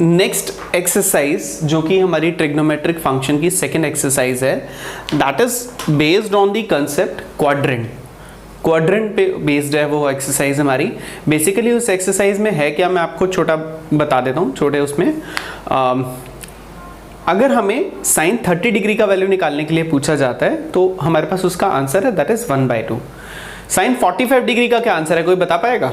Next exercise जो कि हमारी ट्रिग्नोमेट्रिक फंक्शन की सेकेंड एक्सरसाइज है, that is based on the concept quadrant. Quadrant पे बेस्ड है वो एक्सरसाइज हमारी। बेसिकली उस एक्सरसाइज में है क्या, मैं आपको छोटा बता देता हूँ। छोटे उसमें अगर हमें साइन 30 डिग्री का वैल्यू निकालने के लिए पूछा जाता है तो हमारे पास उसका आंसर है दैट इज 1/2। साइन 45 डिग्री का क्या आंसर है, कोई बता पाएगा?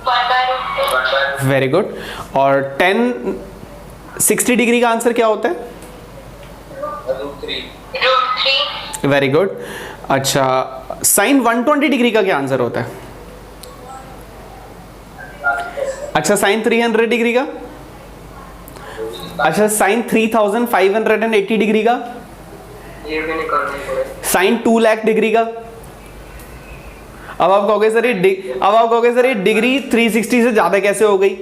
1/2। Very good. और 10 60 डिग्री का आंसर क्या होता है? √3। Very good. अच्छा, साइन 120 डिग्री का क्या आंसर होता है? अच्छा, साइन 300 डिग्री का? अच्छा, साइन 3580 डिग्री का? ये भी निकालना पड़ेगा। साइन 2 लाख डिग्री का? अब आप कहोगे सर ये डिग्री 360 से ज्यादा कैसे हो गई?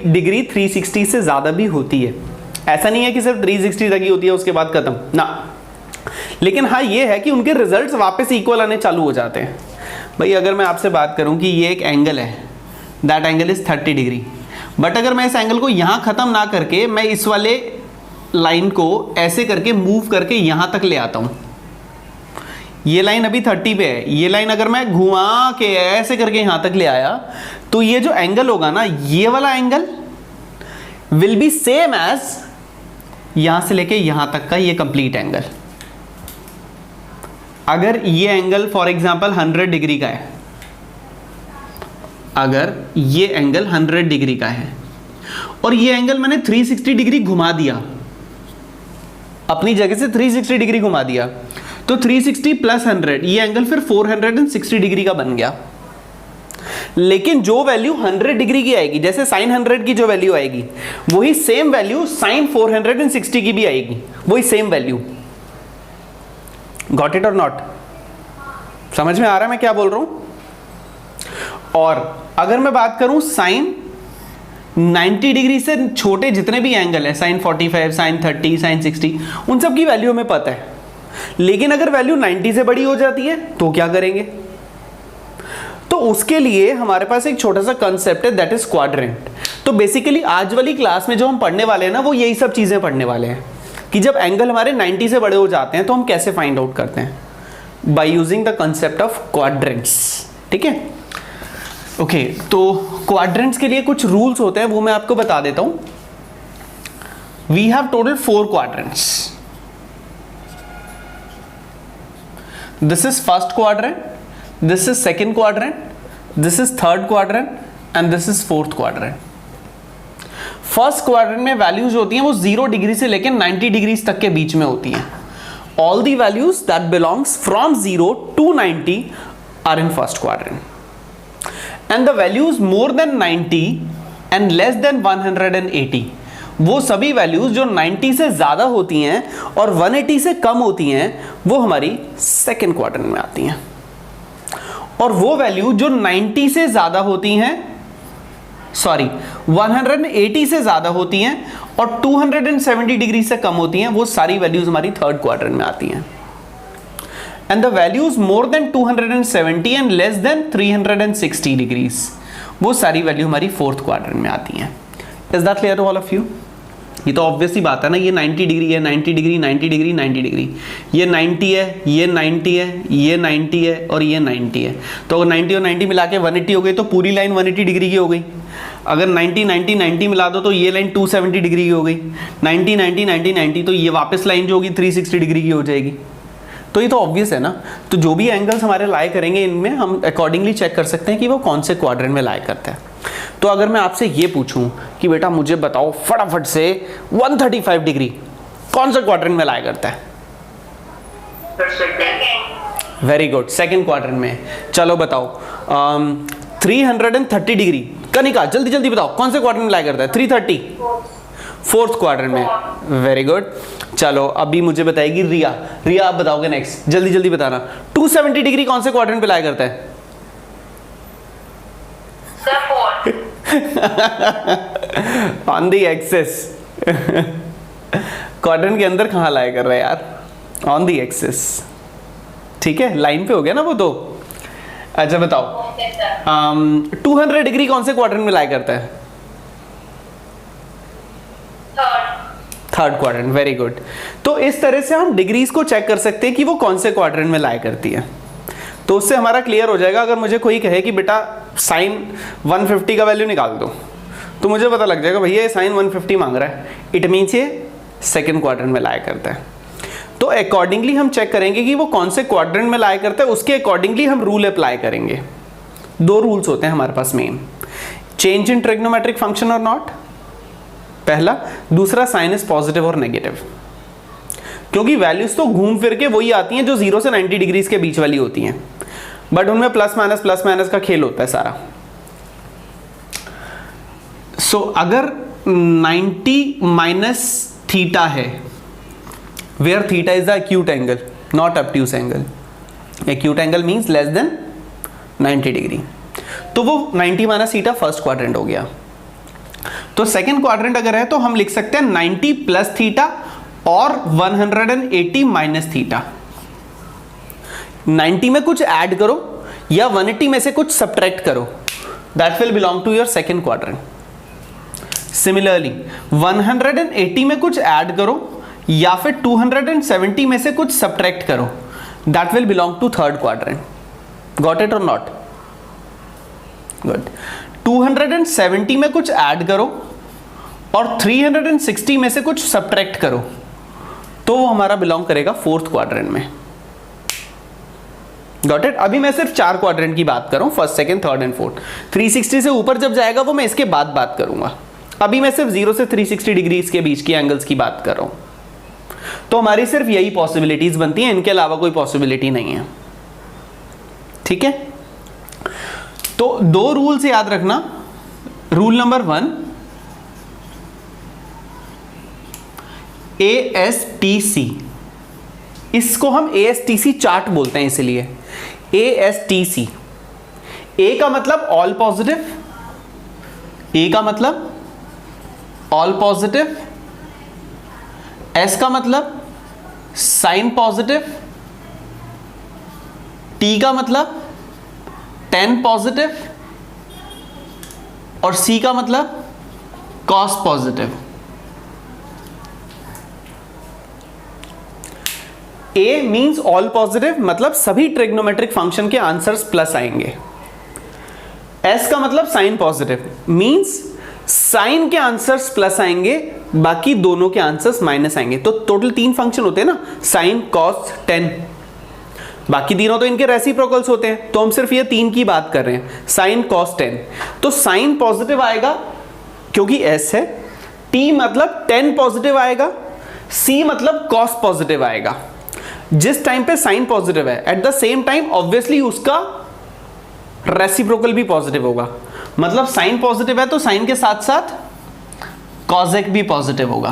डिग्री 360 से ज्यादा भी होती है, ऐसा नहीं है कि सिर्फ 360 तक ही होती है उसके बाद खत्म ना। लेकिन हाँ ये है कि उनके रिजल्ट्स वापस इक्वल आने चालू हो जाते हैं। भाई अगर मैं आपसे बात करूं कि ये एक एंगल है, that angle is 30 degree, but अगर मैं इस एंगल को यहां खत्म ना करके मैं इस वाले लाइन को ऐसे करके मूव करके यहां तक ले आता हूं, ये लाइन अभी 30 पे है, ये लाइन अगर मैं घुमा के ऐसे करके यहां तक ले आया तो ये जो एंगल होगा ना, ये वाला angle will be same as यहां से लेके यहां तक का ये कंप्लीट एंगल। अगर ये एंगल फॉर एग्जांपल 100 डिग्री का है, अगर ये एंगल 100 डिग्री का है और ये एंगल मैंने 360 डिग्री घुमा दिया, अपनी जगह से 360 डिग्री घुमा दिया, तो 360 प्लस 100 ये एंगल फिर 460 डिग्री का बन गया। लेकिन जो वैल्यू 100 डिग्री की आएगी, जैसे साइन 100 की जो वैल्यू आएगी वही सेम वैल्यू साइन 460 की भी आएगी, वही सेम वैल्यू। गॉट इट और नॉट? समझ में आ रहा है मैं क्या बोल रहा हूं? और अगर मैं बात करूं साइन 90 डिग्री से छोटे जितने भी एंगल है, साइन 45, साइन 30, साइन 60, उन सब की वैल्यू हमें पता है। लेकिन अगर वैल्यू 90 से बड़ी हो जाती है तो क्या करेंगे? तो उसके लिए हमारे पास एक छोटा सा कंसेप्ट है दैट इज क्वाड्रेंट। तो बेसिकली आज वाली क्लास में जो हम पढ़ने वाले हैं ना, वो यही सब चीजें पढ़ने वाले हैं कि जब एंगल हमारे 90 से बड़े हो जाते हैं तो हम कैसे फाइंड आउट करते हैं, by using the concept of quadrants. ठीक है, ओके। तो क्वाड्रेंट्स के लिए कुछ रूल्स होते हैं, वो मैं आपको बता देता हूं। We have total 4 quadrants. This is first quadrant, this is second quadrant, this is third quadrant and this is fourth quadrant. First quadrant में वैल्यूज होती हैं वो 0 डिग्री से लेकर 90 डिग्री तक के बीच में होती हैं। All the values that belongs from 0 to 90 are in first quadrant, and the values more than 90 and less than 180, वो सभी वैल्यूज जो 90 से ज्यादा होती हैं और 180 से कम होती हैं वो हमारी सेकेंड क्वाड्रेंट में आती हैं। और वो वैल्यू जो 90 से ज्यादा होती हैं, 180 से ज्यादा होती हैं और 270 डिग्री से कम होती हैं, वो सारी वैल्यूज हमारी थर्ड क्वाड्रेंट में आती हैं। And the values more than 270 and less than 360 degrees, वो सारी वैल्यू हमारी फोर्थ क्वाड्रेंट में आती हैं। Is that clear to all of you? ये तो ऑब्वियस सी बात है ना, ये 90 डिग्री है, 90 डिग्री, 90 डिग्री, 90 डिग्री, ये 90 है, ये 90 है, ये 90 है और ये 90 है। तो अगर 90 और 90 मिला के 180 हो गई तो पूरी लाइन 180 डिग्री की हो गई। अगर 90 90 90 मिला दो तो ये लाइन 270 डिग्री की हो गई। 90 90 90 90 तो ये वापस लाइन जो होगी 360 डिग्री की हो जाएगी। तो ये तो ऑब्वियस है ना। तो जो भी एंगल्स हमारे लाई करेंगे इनमें हम अकॉर्डिंगली चेक कर सकते हैं कि वो कौन से क्वाड्रेंट में लाई करता है। तो अगर मैं आपसे ये पूछूं कि बेटा मुझे बताओ फटाफट से 135 डिग्री कौन सा क्वाड्रेंट में लाई करता है? वेरी गुड, सेकंड क्वाड्रेंट में। चलो बताओ 330 डिग्री, कनिका जल्दी जल्दी बताओ कौन से क्वाड्रेंट में लाई करता है? 330 फोर्थ क्वाड्रेंट में। Very good. चलो अभी मुझे बताएगी रिया। रिया आप बताओगे नेक्स्ट, जल्दी जल्दी बताना। 270 डिग्री कौन से क्वाड्रेंट पे लाई करता है? On the axis. क्वाड्रेंट के अंदर कहां लाई कर रहा है यार? On the axis. ठीक है, लाइन पे हो गया ना वो तो। अच्छा बताओ, 200 डिग्री कौन से क्वाड्रेंट में लाई करता है? Third quadrant, very good. तो इस तरह से हम डिग्रीज को चेक कर सकते हैं कि वो कौन से क्वाड्रेंट में लाई करती है। तो उससे हमारा क्लियर हो जाएगा। अगर मुझे कोई कहे कि बेटा साइन 150 का वैल्यू निकाल दो, तो मुझे पता लग जाएगा भैया ये साइन 150 मांग रहा है, इट मीन्स ये सेकेंड क्वाड्रेंट में लाई करता है। तो अकॉर्डिंगली हम चेक करेंगे कि वो कौन से क्वाड्रेंट में लाई करता है, उसके अकॉर्डिंगली हम रूल अप्लाई करेंगे। दो रूल्स होते हैं हमारे पास main, change in trigonometric function और नॉट, पहला। दूसरा साइन इज पॉजिटिव और नेगेटिव, क्योंकि वैल्यूज तो घूम फिर के वही आती हैं जो 0 से 90 डिग्रीज के बीच वाली होती हैं, बट उनमें प्लस माइनस का खेल होता है सारा। सो अगर 90 माइनस थीटा है, where theta is the acute angle not obtuse angle, acute angle means less than 90 degree, तो वो 90 माइनस थीटा फर्स्ट क्वाड्रेंट हो गया। तो सेकेंड क्वाड्रेंट अगर है तो हम लिख सकते हैं 90 प्लस थीटा और 180 माइनस थीटा। 90 में कुछ ऐड करो या 180 में से कुछ सब्ट्रैक्ट करो, that will belong to your second quadrant. Similarly 180 में कुछ ऐड करो या फिर 270 में से कुछ सब्ट्रैक्ट करो, that will belong to third quadrant. Got it और नॉट? गुड। 270 में कुछ ऐड करो और 360 में से कुछ सब्ट्रैक्ट करो, तो वो हमारा बिलोंग करेगा फोर्थ क्वाड्रेंट में। Got it? अभी मैं सिर्फ 4 क्वाड्रेंट की बात कर रहा हूं, first, second, third and fourth. 360 से ऊपर जब जाएगा वो मैं इसके बाद बात करूंगा। अभी मैं सिर्फ 0 से 360 डिग्रीज के बीच की एंगल्स की बात कर रहा हूं। तो हमारी सिर्फ यही पॉसिबिलिटीज बनती हैं, इनके अलावा कोई पॉसिबिलिटी नहीं है। ठीक है? तो 2 रूल्स याद रखना। रूल नंबर 1, ASTC, इसको हम ASTC चार्ट बोलते हैं, इसलिए ASTC। A का मतलब ऑल पॉजिटिव, A का मतलब ऑल पॉजिटिव, S का मतलब साइन पॉजिटिव, T का मतलब 10 पॉजिटिव और C का मतलब cos positive. A means all positive, मतलब सभी ट्रिग्नोमेट्रिक फंक्शन के आंसर्स प्लस आएंगे। S का मतलब साइन पॉजिटिव, मींस साइन के आंसर्स प्लस आएंगे, बाकी दोनों के आंसर्स माइनस आएंगे। तो टोटल 3 फंक्शन होते हैं ना, साइन, कॉस, टेन। बाकी तीनों तो इनके रेसिप्रोकल्स होते हैं, तो हम सिर्फ ये 3 की बात कर रहे हैं, साइन, कॉस, टेन। तो साइन पॉजिटिव आएगा क्योंकि S है, T मतलब 10 पॉजिटिव आएगा, C मतलब कॉस पॉजिटिव आएगा। जिस टाइम पे साइन पॉजिटिव है, at the same time obviously उसका रेसिप्रोकल भी पॉजिटिव होगा। मतलब साइन पॉजिटिव है तो साइन के साथ साथ कॉसेक भी पॉजिटिव होगा,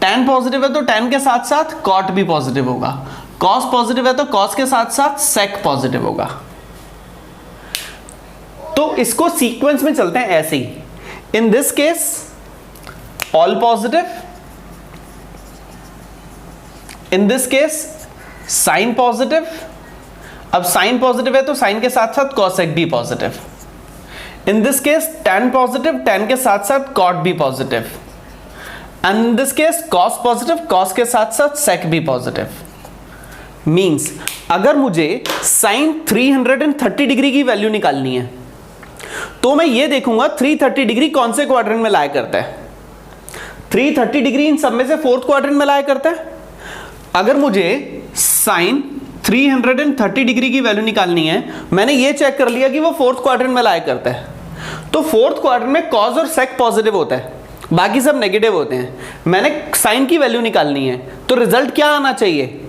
tan पॉजिटिव है तो tan के साथ साथ कॉट भी पॉजिटिव होगा, कॉस पॉजिटिव है तो कॉस के साथ साथ सेक पॉजिटिव होगा। तो इसको सीक्वेंस में चलते हैं ऐसे ही। In this case all positive, in this case sine positive. अब साइन पॉजिटिव है तो साइन के साथ साथ कॉसेक भी positive. In this case tan positive, tan के साथ साथ कॉट भी positive. And in this case cos positive, cos के साथ साथ सेक भी पॉजिटिव। मींस अगर मुझे साइन 330 डिग्री की वैल्यू निकालनी है तो मैं ये देखूंगा 330 डिग्री कौन से क्वाड्रेंट में लाई करता है। 330 डिग्री इन सब में से फोर्थ क्वाड्रेंट में लाई करता है। अगर मुझे साइन 330 डिग्री की वैल्यू निकालनी है, मैंने ये चेक कर लिया कि वो फोर्थ क्वाड्रेंट में लाई करता है, तो फोर्थ क्वाड्रेंट में कॉस और सेक पॉजिटिव होता है, बाकी सब नेगेटिव होते हैं। मैंने साइन की वैल्यू निकालनी है तो रिजल्ट क्या आना चाहिए?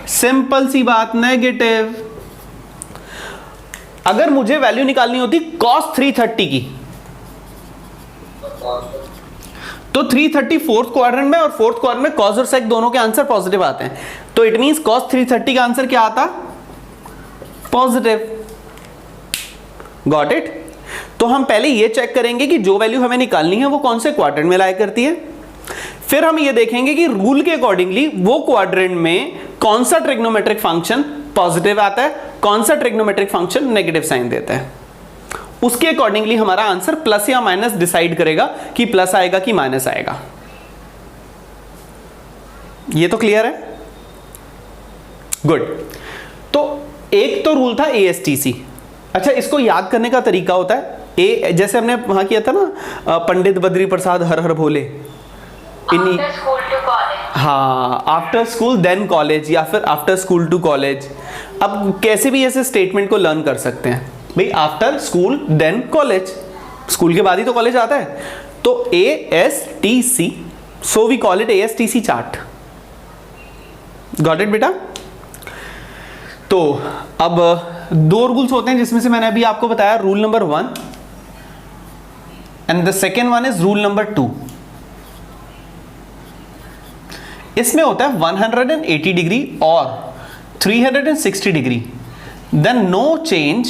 सिंपल सी बात, नेगेटिव। अगर मुझे वैल्यू निकालनी होती cos 330 की, तो 330 फोर्थ क्वाड्रेंट में और फोर्थ क्वाड्रेंट में cos और sec दोनों के आंसर पॉजिटिव आते हैं, तो इट मींस cos 330 का आंसर क्या आता? पॉजिटिव। Got it? तो हम पहले ये चेक करेंगे कि जो वैल्यू हमें निकालनी है वो कौन से क्वाड्रेंट में लाई करती है। फिर हम ये देखेंगे कि रूल के अकॉर्डिंगली वो क्वाड्रेंट में कौन सा ट्रिग्नोमेट्रिक फंक्शन पॉजिटिव आता है, कौन सा ट्रिग्नोमेट्रिक फंक्शन नेगेटिव साइन देता है। उसके अकॉर्डिंगली हमारा आंसर प्लस या माइनस डिसाइड करेगा कि प्लस आएगा कि माइनस आएगा। ये तो क्लियर है? गुड। तो एक तो रूल था ASTC। अच्छा, इसको याद करने का तरीका होता है जैसे हमने वहां किया था ना, पंडित बद्री प्रसाद हर हर भोले, इन्हीं, After school to college. हाँ, आफ्टर स्कूल देन कॉलेज या फिर आफ्टर स्कूल टू कॉलेज। अब कैसे भी ऐसे स्टेटमेंट को लर्न कर सकते हैं भाई, after school then college, school के बाद ही तो कॉलेज आता है। तो ASTC, so we call it ASTC chart. Got it बेटा? तो अब दो रूल्स होते हैं जिसमें से मैंने अभी आपको बताया, rule number 1 and the second one is rule number 2। इसमें होता है 180 डिग्री और 360 degree, then no change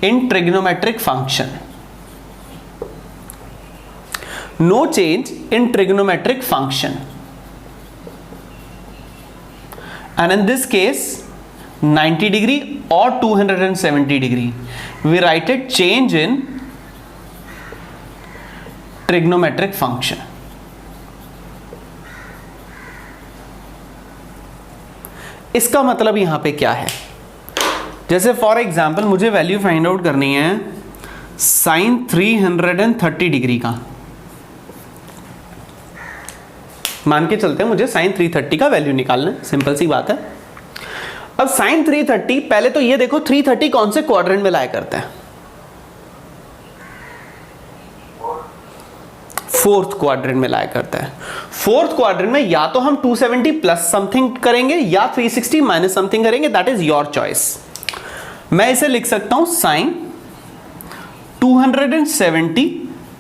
in trigonometric function, no change in trigonometric function, and in this case 90 degree or 270 degree, we write it change in trigonometric function. इसका मतलब यहां पे क्या है? जैसे फॉर एग्जाम्पल मुझे वैल्यू फाइंड आउट करनी है साइन 330 डिग्री का, मान के चलते हैं मुझे साइन 330 का वैल्यू निकालना है, सिंपल सी बात है। अब साइन 330, पहले तो ये देखो 330 कौन से क्वाड्रेंट में लाया करता है? फोर्थ क्वाड्रेंट में लाया करता है। फोर्थ क्वाड्रेंट में या तो हम 270 प्लस समथिंग करेंगे या 360 माइनस समथिंग करेंगे, दैट इज योर चॉइस। मैं इसे लिख सकता हूं साइन 270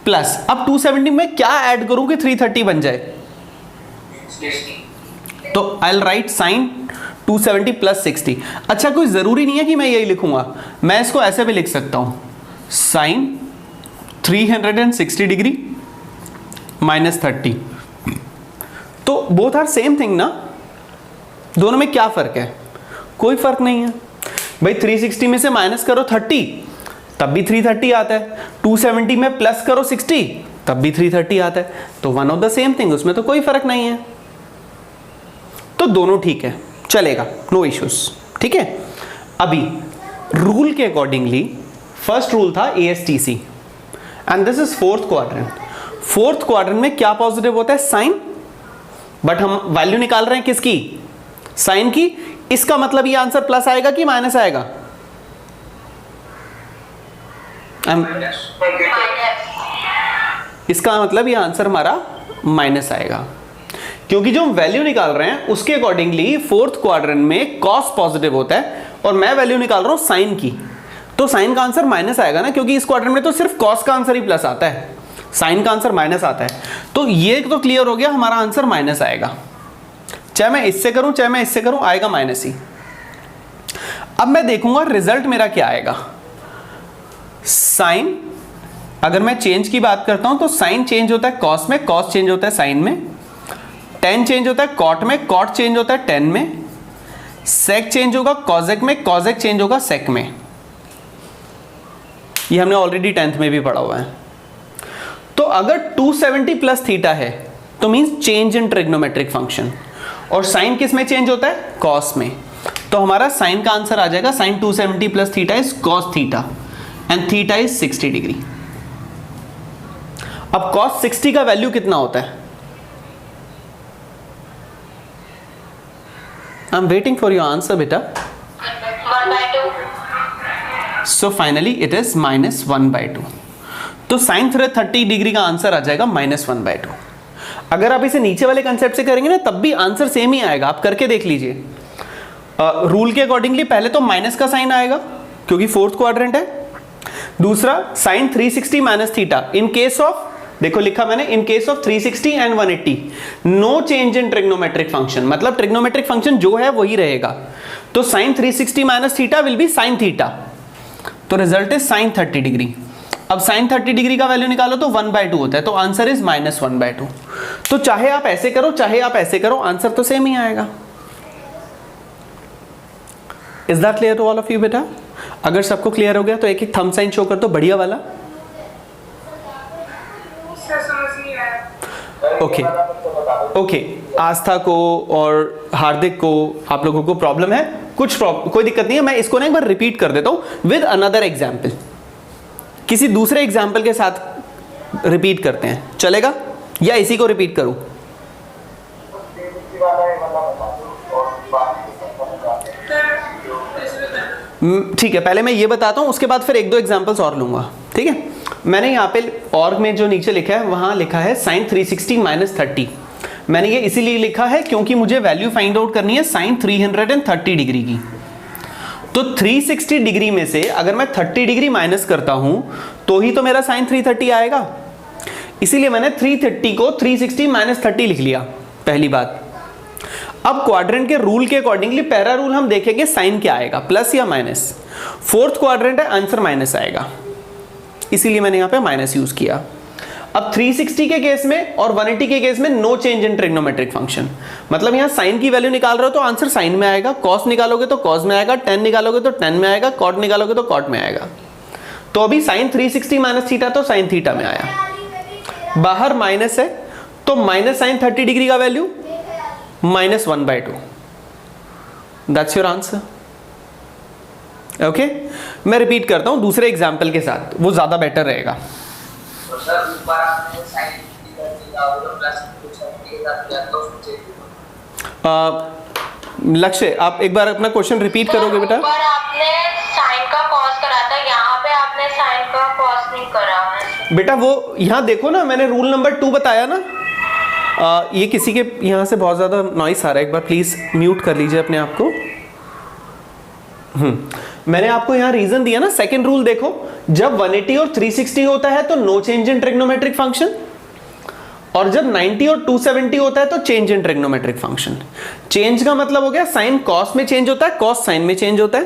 प्लस, अब 270 में क्या ऐड करूं कि 330 बन जाए? तो I will write sine 270 plus 60। अच्छा, कोई जरूरी नहीं है कि मैं यही लिखूंगा, मैं इसको ऐसे भी लिख सकता हूं साइन 360 डिग्री माइनस 30। तो बोथ आर सेम थिंग ना, दोनों में क्या फर्क है? कोई फर्क नहीं है भाई। 360 में से माइनस करो 30 तब भी 330 आता है, 270 में प्लस करो 60 तब भी 330 आता है, तो one of the same thing, उसमें तो कोई फर्क नहीं है। तो दोनों ठीक है, चलेगा, नो इश्यूज, ठीक है। अभी रूल के अकॉर्डिंगली फर्स्ट रूल था ASTC and this is fourth quadrant. Fourth quadrant में क्या पॉजिटिव होता है? साइन, बट हम वैल्यू निकाल रहे हैं किसकी? साइन की। इसका मतलब ये आंसर प्लस आएगा कि माइनस आएगा? इसका मतलब ये आंसर हमारा माइनस आएगा, क्योंकि जो हम वैल्यू निकाल रहे हैं उसके अकॉर्डिंगली फोर्थ क्वाड्रेंट में कॉस पॉजिटिव होता है और मैं वैल्यू निकाल रहा हूं साइन की, तो साइन का आंसर माइनस आएगा ना, क्योंकि इस क्वाड्रेंट में तो सिर्फ कॉस का आंसर ही प्लस आता है, साइन का आंसर माइनस आता है। तो ये तो क्लियर हो गया, हमारा आंसर माइनस आएगा। चाहे मैं इससे करूं चाहे मैं इससे करूं, आएगा माइनस ही। अब मैं देखूंगा रिजल्ट मेरा क्या आएगा। साइन, अगर मैं चेंज की बात करता हूं तो साइन चेंज होता है कॉस में, कॉस चेंज होता है साइन में, टेन चेंज होता है कॉट में, कॉट चेंज होता है टेन में, सेक चेंज होगा कॉजेक में, कॉजेक चेंज होगा सेक में। ये हमने ऑलरेडी 10th में भी पढ़ा हुआ है। तो अगर 270 प्लस थीटा है तो means change in trigonometric function, और साइन किस में चेंज होता है? कॉस में। तो हमारा साइन का आंसर आ जाएगा sine 270 plus theta is cos theta and theta is 60 degree. अब कॉस 60 का वैल्यू कितना होता है? I am waiting for your answer बेटा। 1/2. So finally it is -1/2। तो साइन 30 डिग्री का आंसर आ जाएगा -1/2। अगर आप इसे नीचे वाले कंसेप्ट से करेंगे ना तब भी आंसर सेम ही आएगा, आप करके देख लीजिए। रूल के अकॉर्डिंगली पहले तो माइनस का साइन आएगा क्योंकि फोर्थ क्वाड्रेंट है। दूसरा sine 360 minus theta in case of, देखो लिखा मैंने, in case of 360 and 180 no change in trigonometric function, मतलब ट्रिग्नोमेट्रिक फंक्शन जो है वही रहेगा। तो sine 360 minus theta will be sine theta, तो रिजल्ट इज साइन 30 डिग्री। अब साइन 30 डिग्री का वैल्यू निकालो तो 1/2 होता है, तो आंसर इज -1/2। तो चाहे आप ऐसे करो चाहे आप ऐसे करो, आंसर तो सेम ही आएगा। Is that clear to all of you बेटा? अगर सबको क्लियर हो गया तो एक एक थंब साइन शो कर दो, बढ़िया वाला। ओके ओके, आस्था को और हार्दिक को, आप लोगों को प्रॉब्लम है, कोई दिक्कत नहीं है। मैं इसको ना एक बार रिपीट कर देता हूं विद अनदर एग्जाम्पल, किसी दूसरे एग्जाम्पल के साथ रिपीट करते हैं, चलेगा? या इसी को रिपीट करूं? ठीक है, पहले मैं ये बताता हूं, उसके बाद फिर एक दो एग्जांपल्स और लूंगा, ठीक है? मैंने यहाँ पे और में जो नीचे लिखा है वहां लिखा है sin 360 - 30। मैंने ये इसीलिए लिखा है क्योंकि मुझे वैल्यू फाइंड आउट करनी है sin 330 डिग्री की। तो 360 डिग्री में से अगर मैं 30 डिग्री माइनस करता हूं तो ही तो मेरा sin 330 आएगा। इसीलिए मैंने 330 को 360 - 30 लिख लिया, पहली बात। अब क्वाड्रेंट के रूल के अकॉर्डिंगली पहला रूल हम देखेंगे साइन क्या आएगा, प्लस या माइनस। फोर्थ क्वाड्रेंट है, आंसर माइनस आएगा, इसीलिए मैंने यहां पे माइनस यूज किया। अब 360 के केस में और 180 के केस में no change in trigonometric function, मतलब यहां साइन की वैल्यू निकाल रहे हो तो आंसर साइन में आएगा, कॉस निकालोगे तो कॉस में आएगा, टेन निकालोगे तो टेन में आएगा, कॉट निकालोगे तो कॉट में आएगा। तो अभी साइन 360 - थीटा तो साइन थीटा में आया। बाहर माइनस है तो माइनस साइन 30 डिग्री का value -1/2, that's your answer. Okay, मैं रिपीट करता हूं दूसरे एग्जाम्पल के साथ, वो ज्यादा बेटर रहेगा। तो सर ऊपर आपने साइन की वैल्यू का और प्लस कुछ के साथ किया तो लक्ष्य, आप एक बार अपना क्वेश्चन रिपीट करोगे बेटा? ऊपर आपने साइन का कॉस करा था, यहाँ पे आपने साइन का कॉस नहीं करा है। बेटा वो यहाँ देखो ना, मैंने रूल नंबर 2 बताया ना। ये किसी के यहाँ से बहुत ज़्यादा नॉइस आ रहा है, एक बार प्लीज़ म्यूट कर लीजिए अपने आप को। मैंने आपको यहाँ रीजन दिया ना, सेकंड रूल देखो, जब 180 और 360 होता है तो no change in trigonometric function, और जब 90 और 270 होता है तो change in trigonometric function. Change का मतलब हो गया साइन कॉस में चेंज होता है, कॉस साइन में चेंज होता है,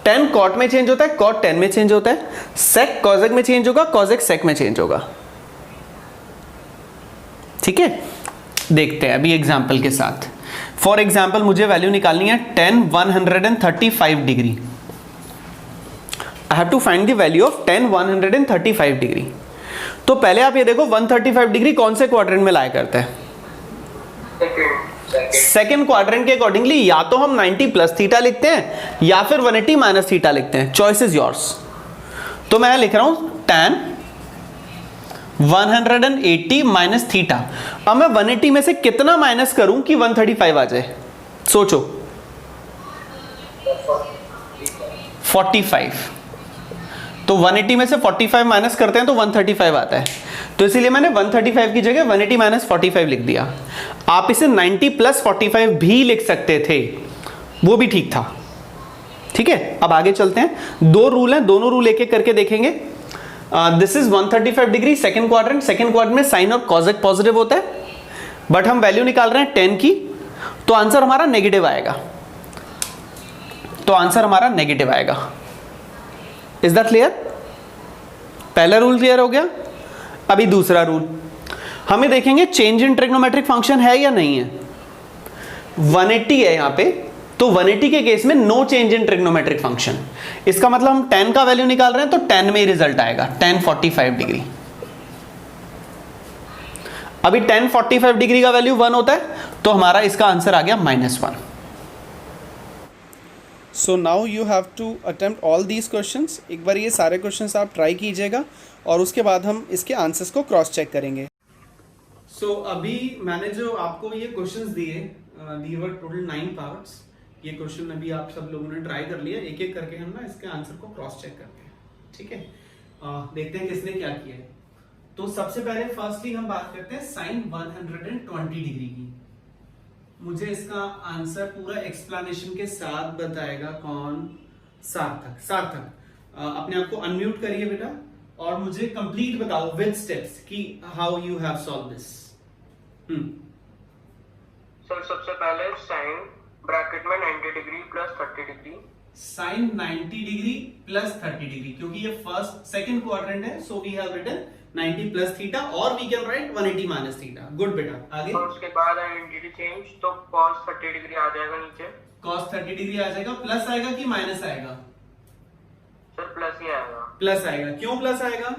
टेन कॉट में चेंज होता है, कॉट टेन में चेंज होता है, सेक कॉजेक में चेंज होगा, कॉजेक सेक में चेंज होगा। ठीक है, देखते हैं अभी एग्जाम्पल के साथ। फॉर एग्जाम्पल मुझे वैल्यू निकालनी है tan 135 degree. I have to find the value of tan 135 degree. तो पहले आप ये देखो 135 डिग्री कौन से क्वाड्रेंट में लाया करता है? सेकेंड क्वाड्रेंट के अकॉर्डिंगली या तो हम 90 प्लस थीटा लिखते हैं या फिर 180 माइनस थीटा लिखते हैं, चॉइस इज योर्स। तो मैं लिख रहा हूं tan 180 माइनस थीटा। अब मैं 180 में से कितना माइनस करूं कि 135 आ जाए? सोचो। 45। तो 180 में से 45 माइनस करते हैं तो 135 आता है, तो इसीलिए मैंने 135 की जगह 180 माइनस 45 लिख दिया। आप इसे 90 प्लस 45 भी लिख सकते थे, वो भी ठीक था। ठीक है, अब आगे चलते हैं। दो रूल हैं, दोनों रूल एक एक करके देखेंगे। This is 135 degree second quadrant. Second quadrant में साइन और कॉजेक पॉजिटिव होता है, बट हम वैल्यू निकाल रहे हैं 10 की, तो आंसर हमारा नेगेटिव आएगा। Is that clear? पहला रूल क्लियर हो गया। अभी दूसरा रूल हमें देखेंगे, चेंज इन ट्रिग्नोमेट्रिक फंक्शन है या नहीं है। 180 है यहां पे, तो 180 के केस में no change in trigonometric function. इसका मतलब हम tan का वैल्यू निकाल रहे हैं तो tan में ही रिजल्ट आएगा, tan 45 डिग्री। अभी tan 45 डिग्री का वैल्यू 1 होता है, तो हमारा इसका आंसर आ गया -1। So now you have to attempt all these questions. एक बार ये सारे क्वेश्चंस आप ट्राई कीजिएगा और उसके बाद हम इसके आंसर्स को क्रॉस चेक करेंगे। सो अभी मैंने जो आपको ये क्वेश्चंस दिए, दी वर टोटल 9 पार्ट्स। ये क्वेश्चन अभी आप सब लोगों ने ट्राई कर लिया, एक एक करके हम ना इसके आंसर को क्रॉस चेक करते हैं। ठीक है, देखते हैं किसने क्या किया है। तो सबसे पहले फर्स्टली हम बात करते हैं साइन 120 डिग्री की। मुझे इसका आंसर पूरा एक्सप्लेनेशन के साथ बताएगा कौन? सार्थक। अपने आप को अनम्यूट करिए बेटा और मुझे कंप्लीट बताओ विद स्टेप्स कि how you have solve this. Sir सबसे पहले साइन ब्रैकेट में 90 degree plus 30 degree, sine 90 degree plus 30 degree, क्योंकि ये फर्स्ट सेकंड क्वाड्रेंट है, so we have written 90 plus theta, और we can write 180 minus theta. Good बेटा, आगे। और उसके बाद आइडेंटिटी चेंज, तो cos 30 डिग्री आ जाएगा नीचे। cos 30 डिग्री आ जाएगा, प्लस आएगा कि माइनस आएगा? सर प्लस ही आएगा, प्लस आएगा। क्यों प्लस आएगा?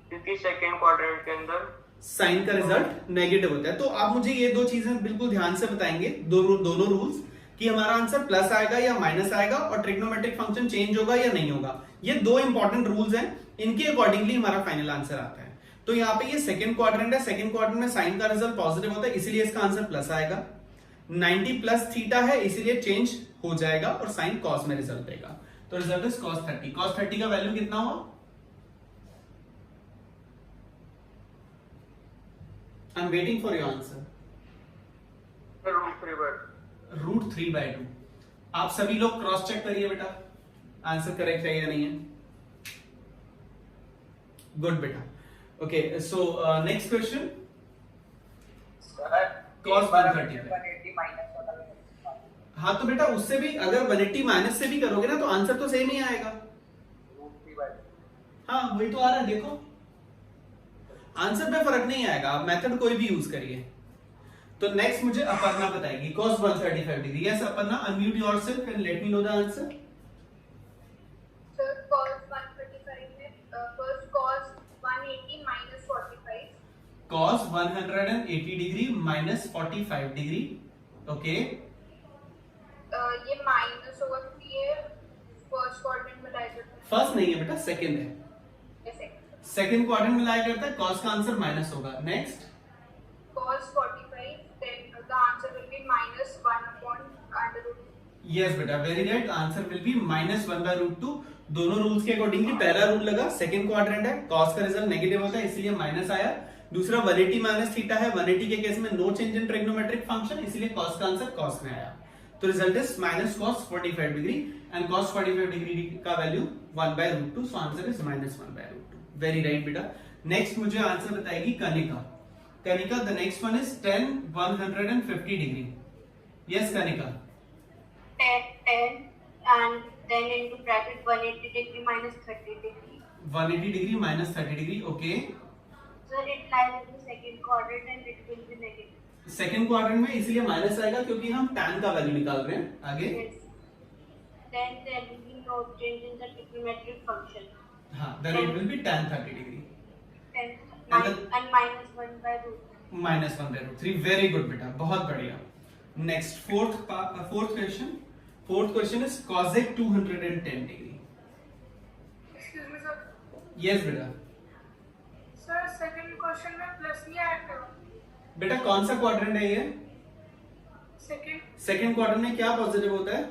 क्योंकि सेकंड क्वाड्रेंट के अंदर साइन का रिजल्ट नेगेटिव होता है। तो आप मुझे ये दो चीजें बिल्कुल ध्यान से बताएंगे, दोनों रूल्स, कि हमारा आंसर प्लस आएगा या माइनस आएगा, और ट्रिग्नोमेट्रिक फंक्शन चेंज होगा या नहीं होगा। ये दो इंपॉर्टेंट रूल्स हैं, इनके अकॉर्डिंगली हमारा फाइनल आंसर आता है। तो यहाँ पे ये सेकंड क्वाड्रेंट है, सेकंड क्वाड्रेंट में साइन का रिजल्ट पॉजिटिव होता है, इसीलिए इसका आंसर प्लस आएगा। 90 प्लस थीटा है, इसीलिए चेंज हो जाएगा और साइन कॉस में रिजल्ट देगा। तो रिजल्ट इज cos 30। cos 30 का वैल्यू कितना हुआ? आई am waiting for your answer. √3/2। आप सभी लोग क्रॉस चेक करिए बेटा, आंसर करेक्ट है या नहीं है। गुड बेटा। Okay, so next question. cos 130 हाँ, तो बेटा उससे भी अगर 180 माइनस से भी करोगे ना तो आंसर तो सेम ही आएगा। हाँ, वही तो आ रहा है, देखो आंसर में फर्क नहीं आएगा, आप मेथड कोई भी यूज करिए। तो नेक्स्ट मुझे अपर्णा बताएगी cos 135 degree. Yes Aparna, unmute yourself and let me know the answer. Sir, cos 135 में first cos 180 minus 45. cos 180 degree minus 45 degree. Okay, ये माइनस होगा क्योंकि ये फर्स्ट क्वाड्रेंट में लाई करता है। फर्स्ट नहीं है बेटा, सेकंड है। ऐसे सेकंड क्वाड्रेंट में लाई करता है, cos का आंसर माइनस होगा। Next cos 45, then the answer will be minus 1 upon under root. Yes बेटा, very right, answer will be -1/√2। दोनों रूल्स के अकॉर्डिंगली पहला रूल लगा, सेकंड क्वाड्रेंट है, cos का रिजल्ट नेगेटिव होता है इसलिए माइनस आया। दूसरा 180 माइनस थीटा है, 180 के केस में no change in trigonometric function, इसलिए cos का आंसर cos में आया। तो result is -cos 45 degree and cos 45 degree का value 1/√2, so answer is -1/√2। Very right बेटा। नेक्स्ट मुझे आंसर बताएगी Kanika. Kanika, the next one is tan 150 degree. Yes Kanika. 10 and then into bracket 180 degree minus 30 degree. 180 degree minus 30 degree. Okay, So it lies in the second quadrant and it will be negative. Second quadrant में इसलिए minus आएगा क्योंकि हम tan का value निकाल रहे हैं। आगे Yes. Then there will be no change in the trigonometric function. हाँ, then it will be tan 30 degree 10 And the- and minus 1/√3. -1/√3। Very good बेटा, बहुत बढ़िया। Next fourth question. Fourth question is cosec 210 degree. Excuse me, sir. Yes बेटा। Sir, second question में plus नहीं आएगा। बेटा कौन सा क्वाड्रेंट है ये? Second सेकंड क्वाड्रेंट में क्या पॉजिटिव होता है?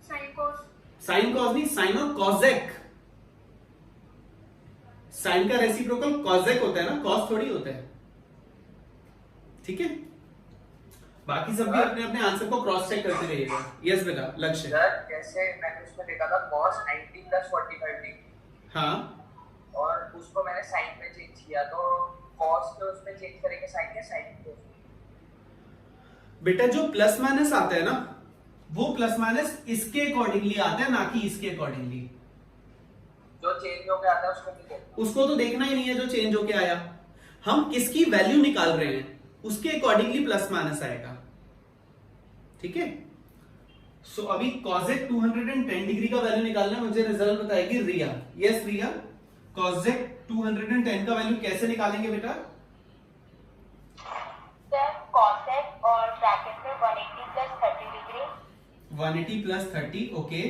sin cos. साइन कॉस नहीं, साइन और कॉजेक। साइन का रेसिप्रोकल कॉजेक होता है ना, कॉस थोड़ी होता है। ठीक है, बाकी सब भी अपने अपने आंसर को क्रॉस चेक करते रहिएगा। यस बेटा, लक्ष्य। सर जैसे मैंने उसमें देखा था cos 90 प्लस 45 डिग्री, हाँ, और उसको मैंने साइन में चेंज किया, तो cos के उसमें चेंज करेंगे साइन के, साइन के बेटा जो प्लस माइनस आता है ना, वो प्लस माइनस इसके अकॉर्डिंगली आता है, ना कि इसके अकॉर्डिंगली। जो चेंज होकर आता है उसको नहीं देखना। उसको तो देखना ही नहीं है जो चेंज होके आया, हम किसकी वैल्यू निकाल रहे हैं उसके अकॉर्डिंगली प्लस माइनस आएगा। ठीक है, सो अभी cosec 210 डिग्री का वैल्यू निकालना है, मुझे रिजल्ट बताएगी रिया। यस रिया, cosec 210 का वैल्यू कैसे निकालेंगे बेटा? Sir, cosec और bracket में 180 plus 30 degree. 180 प्लस 30। ओके,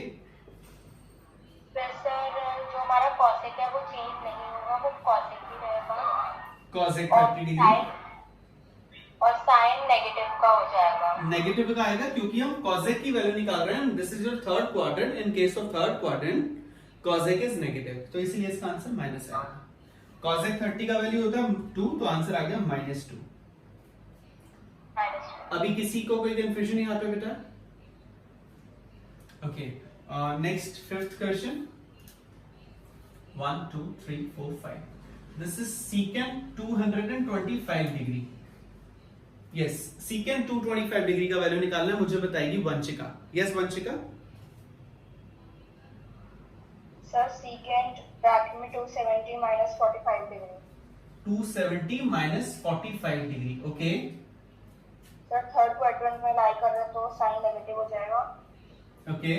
फिर सर जो हमारा cosec है वो चेंज नहीं होगा, वो cosec ही रहेगा। cosec और 30 डिग्री sin और sin नेगेटिव का हो जाएगा। नेगेटिव का आएगा क्योंकि हम cosec की वैल्यू निकाल रहे हैं। This is your third quadrant, in case of third quadrant cosec is negative, तो इसीलिए इसका आंसर माइनस आएगा। cosec 30 का वैल्यू होता है 2, तो आंसर आ गया -2। अभी किसी को कोई कंफ्यूजन नहीं आता बेटा? Okay, next fifth question. 1 2 3 4 5। This is secant 225 degree. Yes, secant 225 degree का वैल्यू निकालना है, मुझे बताएगी Vanshika. Yes Vanshika. Sir second bracket में 270 minus 45 degree. 270 minus 45 degree, okay. Sir third quadrant में लाई कर रहे तो साइन नेगेटिव हो जाएगा ओके,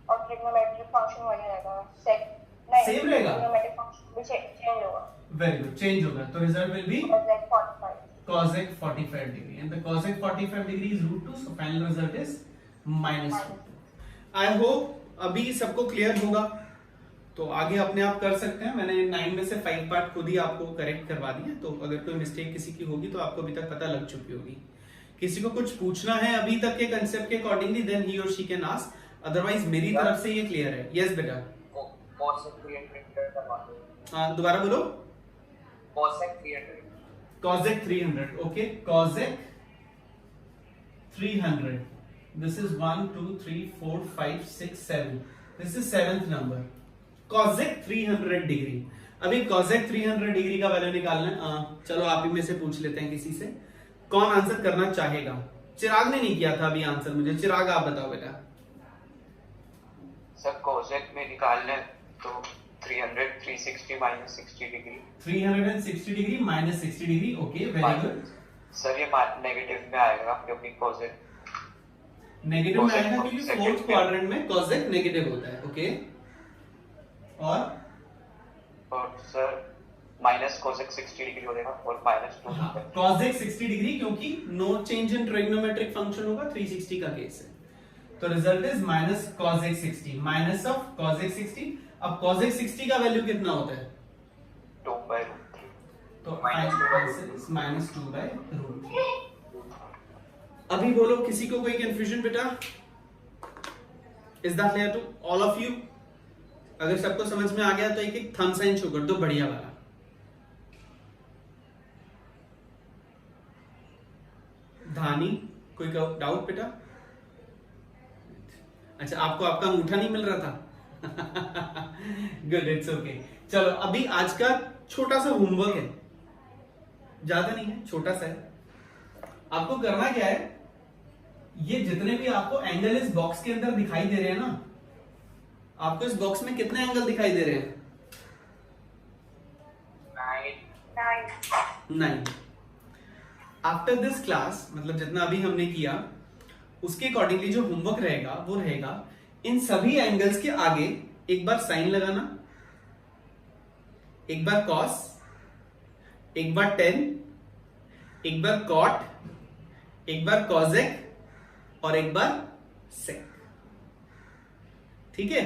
और ट्रिग्नोमेट्रिक फंक्शन वही रहेगा। Same रहेगा? ट्रिग्नोमेट्रिक फंक्शन भी चेंज होगा। वेरी गुड, चेंज होगा। तो result will be cosec 45। cosec 45 degree and the cosec 45 degree is √2, so final result is -2. I hope अभी सबको क्लियर होगा, तो आगे अपने आप कर सकते हैं। मैंने 9 में से 5 पार्ट खुद ही आपको करेक्ट करवा दिए, तो अगर कोई मिस्टेक किसी की होगी तो आपको अभी तक पता लग चुकी होगी। किसी को कुछ पूछना है अभी तक के कंसेप्ट के अकॉर्डिंगली, देन ही और शी कैन आस्क, अदरवाइज मेरी तरफ से ये क्लियर है। यस बेटा, cosec 300 करवा दो। हाँ दोबारा बोलो। cosec 300। cosec 300, okay, cosec 300. This is 1 2 3 4 5 6 7. This is 7th number. cosec 300 degree. अभी cosec 300 डिग्री का वैल्यू निकालना है। चलो आप ही में से पूछ लेते हैं किसी से, कौन आंसर करना चाहेगा। चिराग ने नहीं किया था अभी आंसर, मुझे चिराग आप बताओ बेटा। सर cosec में निकालना है तो 300 360 minus 60 degree. 360 degree minus 60 degree, okay very good. Sir ये नेगेटिव में आएगा क्योंकि cosec नेगेटिव में आएगा क्योंकि फोर्थ क्वाड्रेंट में cosec नेगेटिव होता है, ओके। और सर माइनस cosec 60 डिग्री हो जाएगा और -2। cosec 60 डिग्री क्योंकि no change in trigonometric function होगा, 360 का केस है, तो result is minus cosec 60 minus of cosec 60। अब cosec 60 का वैल्यू कितना होता है? 2/√3। तो आंसर इज -2/√3। अभी बोलो किसी को कोई कंफ्यूजन बेटा? Is that clear to all of you? अगर सबको समझ में आ गया तो एक एक थंब साइन शो कर दो, बढ़िया वाला। धानी, कोई डाउट बेटा? अच्छा, आपको आपका अंगूठा नहीं मिल रहा था? Good, it's okay. चलो अभी आज का छोटा सा होमवर्क है, ज्यादा नहीं है, छोटा सा है। आपको करना क्या है, ये जितने भी आपको एंगल इस बॉक्स के अंदर दिखाई दे रहे हैं ना, आपको इस बॉक्स में कितने एंगल दिखाई दे रहे हैं? 9। आफ्टर दिस क्लास, मतलब जितना अभी हमने किया उसके अकॉर्डिंगली जो होमवर्क रहेगा वो रहेगा इन सभी एंगल्स के आगे एक बार साइन लगाना, एक बार कॉस, एक बार टेन, एक बार कॉट, एक बार कॉजेक और एक बार सेक। ठीक है,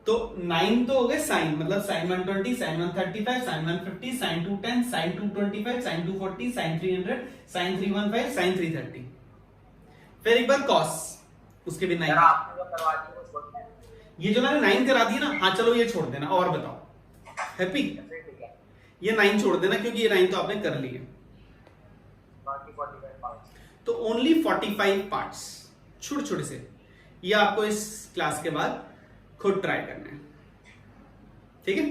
तो 9 तो हो गए साइन, मतलब sine 120, sine 135, sine 150, sine 210, sine 225, sine 240, sine 300, sine 315, sine 330। फिर एक बार कॉस, उसके भी 9। आपने जो करवा दी वो छोड़ना है। ये जो मैंने 9 करा दिया ना, हाँ चलो ये छोड़ देना। और बताओ, हैप्पी? ये 9 छोड़ देना क्योंकि ये 9 तो आपने कर ली है। बाकी 45 पार्ट्स। तो ओनली 45 पार्ट्स छोटे छोटे से, ये आपको इस क्लास के बाद खुद ट्राई करना है। ठीक है।